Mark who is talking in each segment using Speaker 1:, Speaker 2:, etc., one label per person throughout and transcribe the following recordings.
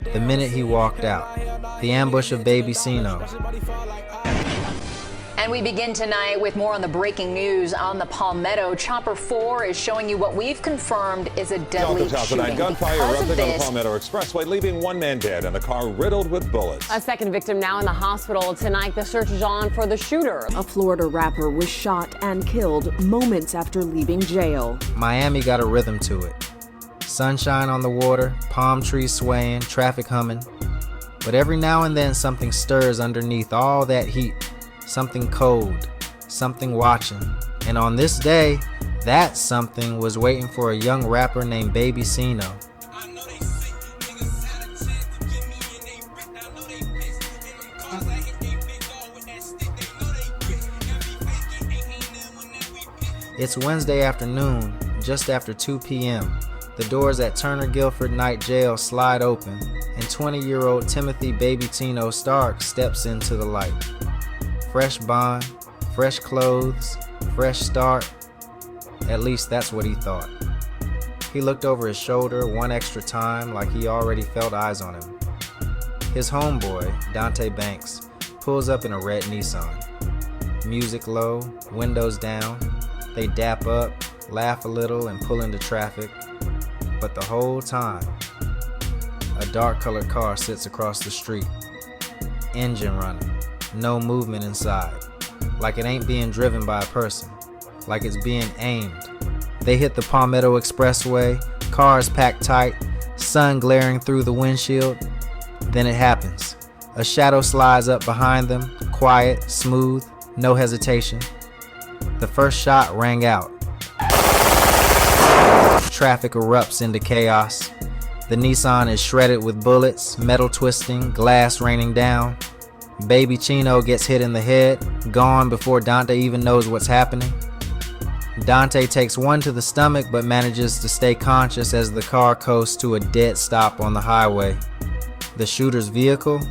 Speaker 1: the minute he walked out. The ambush of Baby Cino.
Speaker 2: And we begin tonight with more on the breaking news on the Palmetto. Chopper 4 is showing you what we've confirmed is a deadly shooting.
Speaker 3: Gunfire erupting on the Palmetto Expressway, leaving one man dead and a car riddled with bullets.
Speaker 4: A second victim now in the hospital. Tonight, the search is on for the shooter.
Speaker 5: A Florida rapper was shot and killed moments after leaving jail.
Speaker 1: Miami got a rhythm to it. Sunshine on the water, palm trees swaying, traffic humming. But every now and then something stirs underneath all that heat. Something cold, something watching. And on this day, that something was waiting for a young rapper named Baby Cino. It's Wednesday afternoon, just after 2 p.m. The doors at Turner Guilford Night Jail slide open, and 20-year-old Timothy Baby Cino Stark steps into the light. Fresh bond, fresh clothes, fresh start. At least that's what he thought. He looked over his shoulder one extra time like he already felt eyes on him. His homeboy, Dante Banks, pulls up in a red Nissan. Music low, windows down. They dap up, laugh a little, and pull into traffic. But the whole time, a dark-colored car sits across the street. Engine running. No movement inside, like it ain't being driven by a person, like it's being aimed. They hit the Palmetto Expressway, cars packed tight, sun glaring through the windshield. Then it happens. A shadow slides up behind them, quiet, smooth, no hesitation. The first shot rang out. Traffic erupts into chaos. The Nissan is shredded with bullets, metal twisting, glass raining down. Baby Cino gets hit in the head, gone before Dante even knows what's happening. Dante takes one to the stomach but manages to stay conscious as the car coasts to a dead stop on the highway. The shooter's vehicle?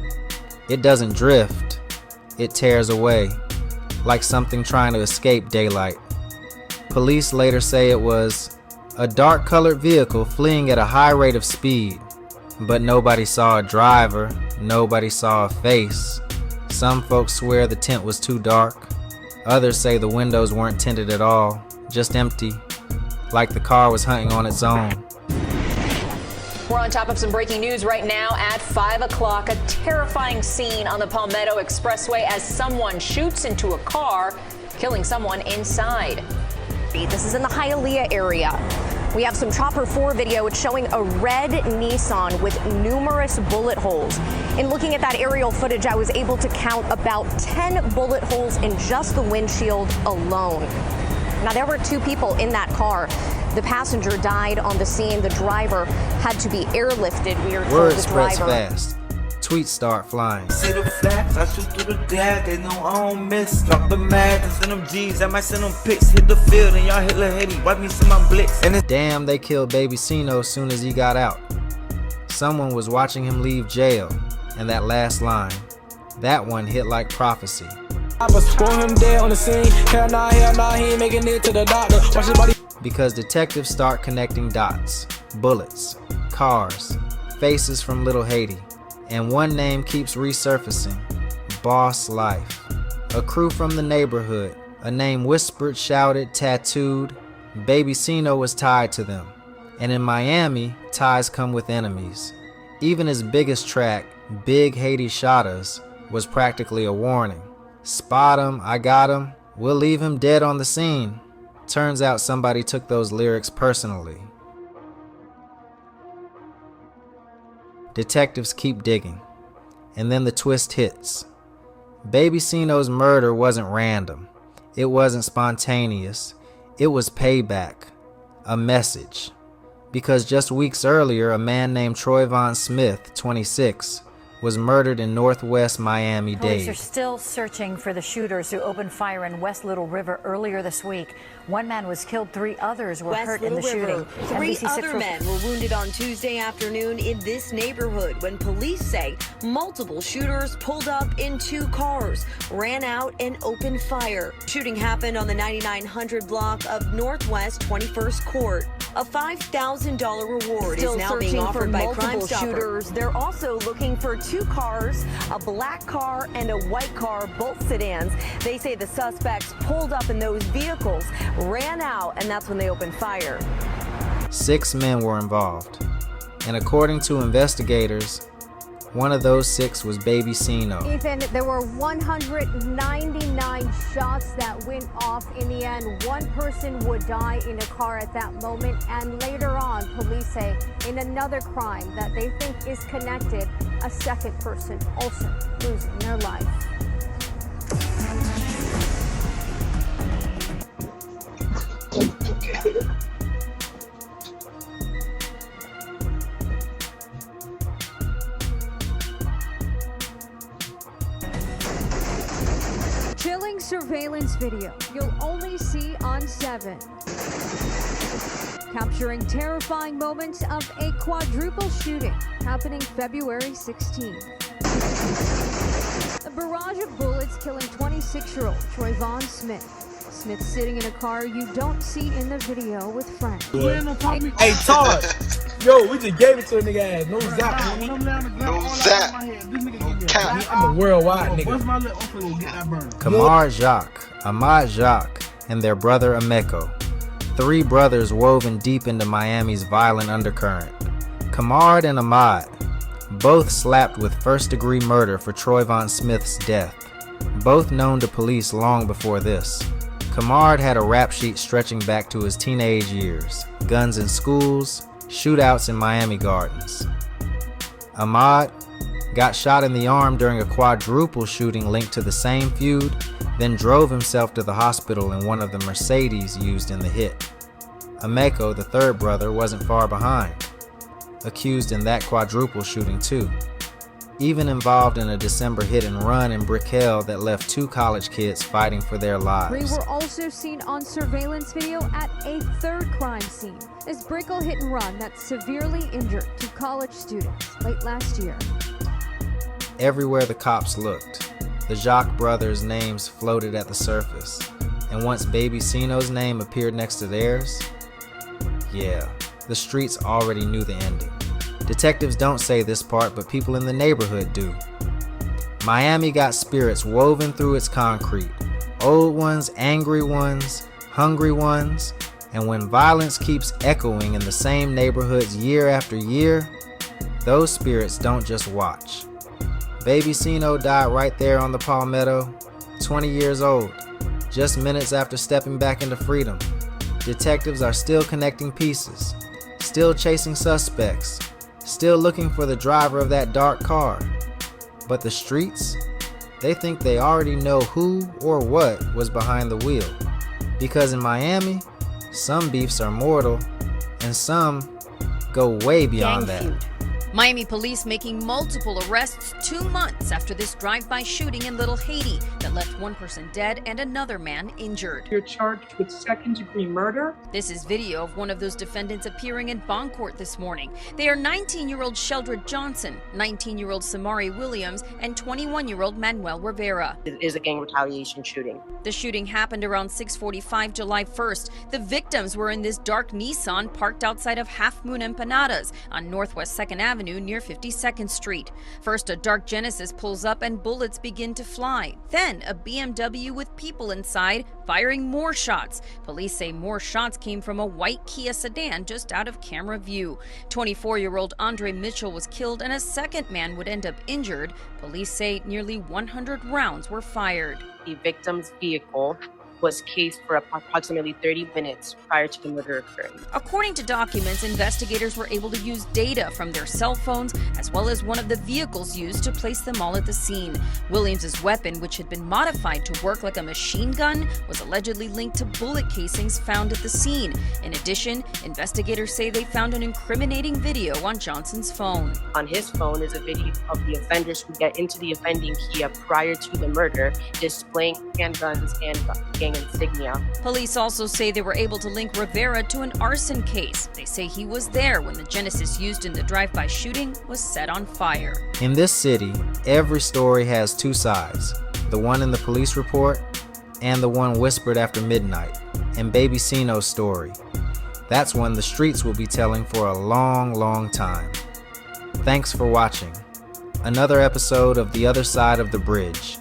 Speaker 1: It doesn't drift. It tears away, like something trying to escape daylight. Police later say it was a dark-colored vehicle fleeing at a high rate of speed. But nobody saw a driver, nobody saw a face. Some folks swear the tint was too dark. Others say the windows weren't tinted at all, just empty, like the car was hunting on its own.
Speaker 2: We're on top of some breaking news right now at 5 o'clock. A terrifying scene on the Palmetto Expressway as someone shoots into a car, killing someone inside.
Speaker 6: This is in the Hialeah area. We have some Chopper 4 video. It's showing a red Nissan with numerous bullet holes. In looking at that aerial footage, I was able to count about 10 bullet holes in just the windshield alone. Now, there were 2 people in that car. The passenger died on the scene. The driver had to be airlifted. We are told
Speaker 1: Word
Speaker 6: the
Speaker 1: spreads
Speaker 6: driver.
Speaker 1: fast. Tweets start flying.
Speaker 7: See the flags, I shoot through the gap, they know I don't miss. Drop the mag and send them G's, I might send them pics. Hit the field and y'all hit Lil Haiti, wipe me some my blitz. And
Speaker 1: Damn, they killed Baby Cino as soon as he got out. Someone was watching him leave jail, and that last line, that one hit like prophecy.
Speaker 8: I must want him dead on the scene. Hell nah, he ain't making it to the doctor. Watch his body.
Speaker 1: Because detectives start connecting dots, bullets, cars, faces from Little Haiti. And one name keeps resurfacing, Boss Life. A crew from the neighborhood, a name whispered, shouted, tattooed. Baby Cino was tied to them. And in Miami, ties come with enemies. Even his biggest track, Big Haiti Shot Us, was practically a warning. Spot him, I got him, we'll leave him dead on the scene. Turns out somebody took those lyrics personally. Detectives keep digging, and then the twist hits. Baby Cino's murder wasn't random. It wasn't spontaneous. It was payback, a message. Because just weeks earlier, a man named Troyvon Smith, 26, was murdered in northwest Miami-Dade.
Speaker 9: Police are still searching for the shooters who opened fire in West Little River earlier this week. One man was killed, 3 others were hurt in the shooting.
Speaker 10: 3 other men were wounded on Tuesday afternoon in this neighborhood when police say multiple shooters pulled up in 2 cars, ran out and opened fire. Shooting happened on the 9900 block of Northwest 21st Court. A $5,000 reward
Speaker 6: Still
Speaker 10: is now being
Speaker 6: searching
Speaker 10: offered
Speaker 6: for
Speaker 10: by
Speaker 6: multiple
Speaker 10: Crime Stopper.
Speaker 6: shooters. They're also looking for 2 cars, a black car and a white car, both sedans. They say the suspects pulled up in those vehicles, ran out, and that's when they opened fire.
Speaker 1: 6 men were involved, and according to investigators, one of those 6 was Baby Cino.
Speaker 11: Ethan, there were 199 shots that went off. In the end, 1 person would die in a car at that moment, and later on, police say in another crime that they think is connected, a 2nd person also losing their life. Chilling surveillance video you'll only see on 7. Capturing terrifying moments of a quadruple shooting happening February 16. A barrage of bullets killing 26-year-old Trayvon Smith. Smith sitting in a car you don't see in the video with friends.
Speaker 8: Hey, Todd. Yo, we just gave it to a nigga ass. No zap.
Speaker 12: No zap. No cap.
Speaker 8: I'm a worldwide nigga.
Speaker 1: Kamar Jacques, Ahmad Jacques, and their brother Ameko. 3 brothers woven deep into Miami's violent undercurrent. Kamar and Ahmad, both slapped with first-degree murder for Trayvon Smith's death. Both known to police long before this. Kamar had a rap sheet stretching back to his teenage years. Guns in schools, shootouts in Miami Gardens. Ahmad got shot in the arm during a quadruple shooting linked to the same feud, then drove himself to the hospital in one of the Mercedes used in the hit. Ameko, the 3rd brother, wasn't far behind, accused in that quadruple shooting too. Even involved in a December hit and run in Brickell that left 2 college kids fighting for their
Speaker 11: 3
Speaker 1: lives.
Speaker 11: were also seen on surveillance video at a 3rd crime scene. This Brickell hit and run that severely injured 2 college students late last year.
Speaker 1: Everywhere the cops looked, the Jacques brothers' names floated at the surface, and once Baby Cino's name appeared next to theirs, yeah, the streets already knew the ending. Detectives don't say this part, but people in the neighborhood do. Miami got spirits woven through its concrete, old ones, angry ones, hungry ones, and when violence keeps echoing in the same neighborhoods year after year, those spirits don't just watch. Baby Cino died right there on the Palmetto, 20 years old, just minutes after stepping back into freedom. Detectives are still connecting pieces, still chasing suspects, still looking for the driver of that dark car. But the streets, they think they already know who or what was behind the wheel. Because in Miami, some beefs are mortal and some go way beyond that.
Speaker 13: Feud. Miami police making multiple arrests 2 months after this drive-by shooting in Little Haiti that left 1 person dead and another man injured.
Speaker 14: You're charged with 2nd-degree murder.
Speaker 13: This is video of one of those defendants appearing in bond court this morning. They are 19-year-old Sheldred Johnson, 19-year-old Samari Williams, and 21-year-old Manuel Rivera.
Speaker 15: It is a gang retaliation shooting.
Speaker 13: The shooting happened around 6:45 July 1st. The victims were in this dark Nissan parked outside of Half Moon Empanadas on Northwest 2nd Avenue near 52nd Street. First, a dark Genesis pulls up and bullets begin to fly. Then, a BMW with people inside firing more shots. Police say more shots came from a white Kia sedan just out of camera view. 24-year-old Andre Mitchell was killed and a 2nd man would end up injured. Police say nearly 100 rounds were fired.
Speaker 15: The victim's vehicle was cased for approximately 30 minutes prior to the murder occurring.
Speaker 13: According to documents, investigators were able to use data from their cell phones as well as one of the vehicles used to place them all at the scene. Williams's weapon, which had been modified to work like a machine gun, was allegedly linked to bullet casings found at the scene. In addition, investigators say they found an incriminating video on Johnson's phone.
Speaker 15: On his phone is a video of the offenders who get into the offending Kia prior to the murder, displaying handguns and gang insignia.
Speaker 13: Police also say they were able to link Rivera to an arson case. They say he was there when the Genesis used in the drive-by shooting was set on fire.
Speaker 1: In this city, every story has 2 sides. The one in the police report and the one whispered after midnight. And Baby Cino's story. That's one the streets will be telling for a long, long time. Thanks for watching. Another episode of The Other Side of the Bridge.